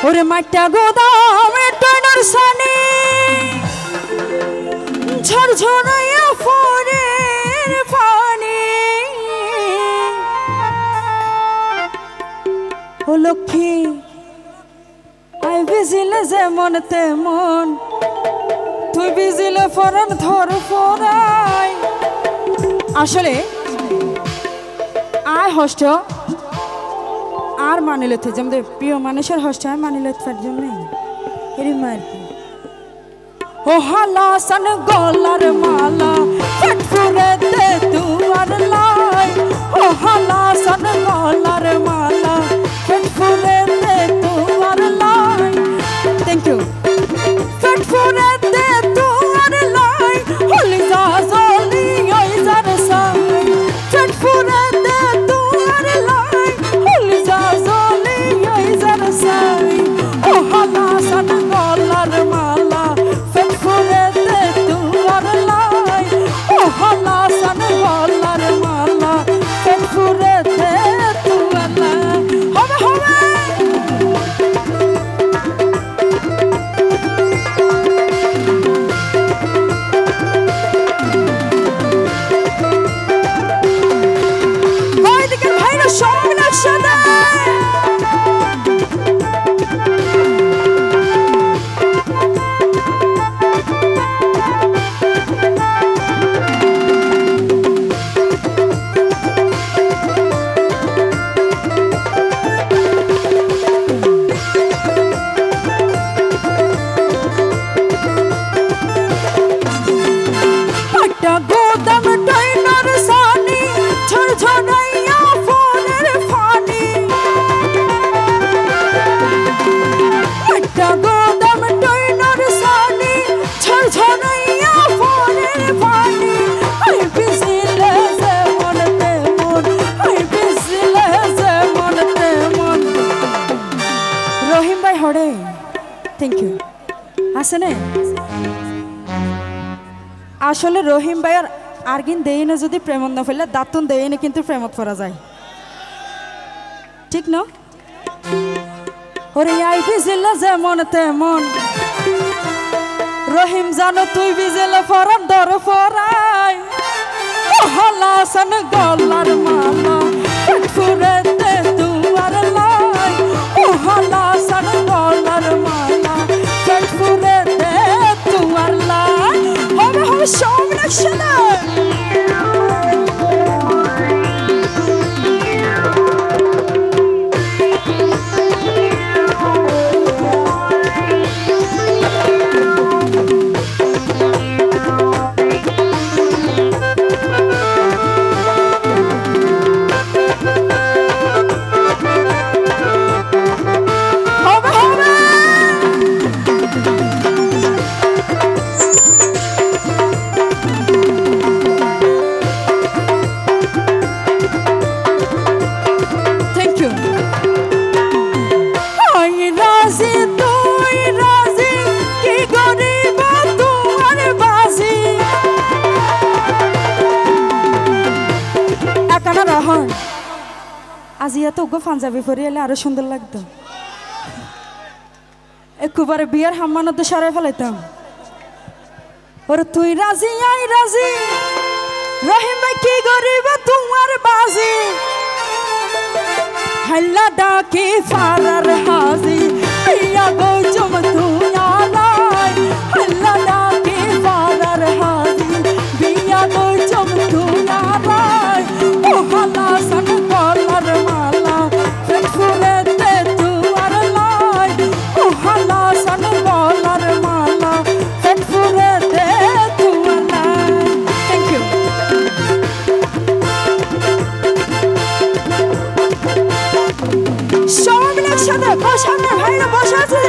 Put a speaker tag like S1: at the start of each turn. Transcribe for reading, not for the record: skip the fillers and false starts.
S1: ওরে মাটা গোদামে টয়নার সানি ঝরঝরাইয়া ফোরের পানি ও লক্ষ্মী আই বিজিলে যেমন তেমন তুই বিজিলে ফরন ধর ফরাই আসলে আয় হষ্ট আর মানিলে যেমন প্রিয় মানুষের হষ্ট আর মানিলে তার জন্য এরই মার ও হালা সন গলার মালা ফটফুরে দে তুয়ার লাই ও হালা সন গলার মালা ফটফুরে দে তুয়ার লাই থ্যাংক ইউ ফটফুরে দে তুয়ার লাই হলি যা জলি ওই জার সাই ফটফুরে দে তুয়ার লাই হলি যা জলি ওই জার সাই ও হালা সন গলার মালা ফটফুরে দে তুয়ার লাই ও হালা সন গলার মালা ফটফুরে দে তুয়ার লাই হবে হবে ওইদিকের ভাইরা সব নকশা দেয় গোদাম টয়নার সানি ঝরঝরাইয়া ফোনের ফানি একটা গোদাম টয়নার সানি ঝরঝরাইয়া ফোনের ফানি আই বিজিলে যেমন তেমন আই বিজিলে যেমন তেমন রহিম ভাই হড়ে থ্যাংক ইউ আসেনে আসলে রহিম ভাইয়ার আরগিন দেই না যদি প্রেমত না ফেললে দাঁতন দেই না কিন্তু প্রেমত করা যায় ঠিক না ওরে আই বিজিলে যেমন তেমন রহিম জানো তুই বিজিলে ফরান দর ফরাই ও হালা সন গলার মালা ফটফুরে দে তুয়ার লাই ও হালা সন গলার মালা ফটফুরে দে তুয়ার লাই হবে হবে সব নকশা আজি এত গো পাঞ্জাবি পরে এলে আরো সুন্দর লাগতো একবারে বিয়ার হাম্মানত সারে ফেলাইতাম ওরে তুই রাজি আই রাজি রহিম ভাই কি গরিব তোমার বাজি হল্লা ডাকে ফারার হাজি ইয়া গো জম তুই আলাই হল্লা ডাকে ফারার হাজি বিয়া গো জম তুই আলাই ও হালা সন গলার মালা ফটফুরে দে তুয়ার লাই ও হালা সন গলার মালা ফটফুরে দে তুয়ার লাই থ্যাংক ইউ সব একসাথে বসাতে ভাইরা বসে আছে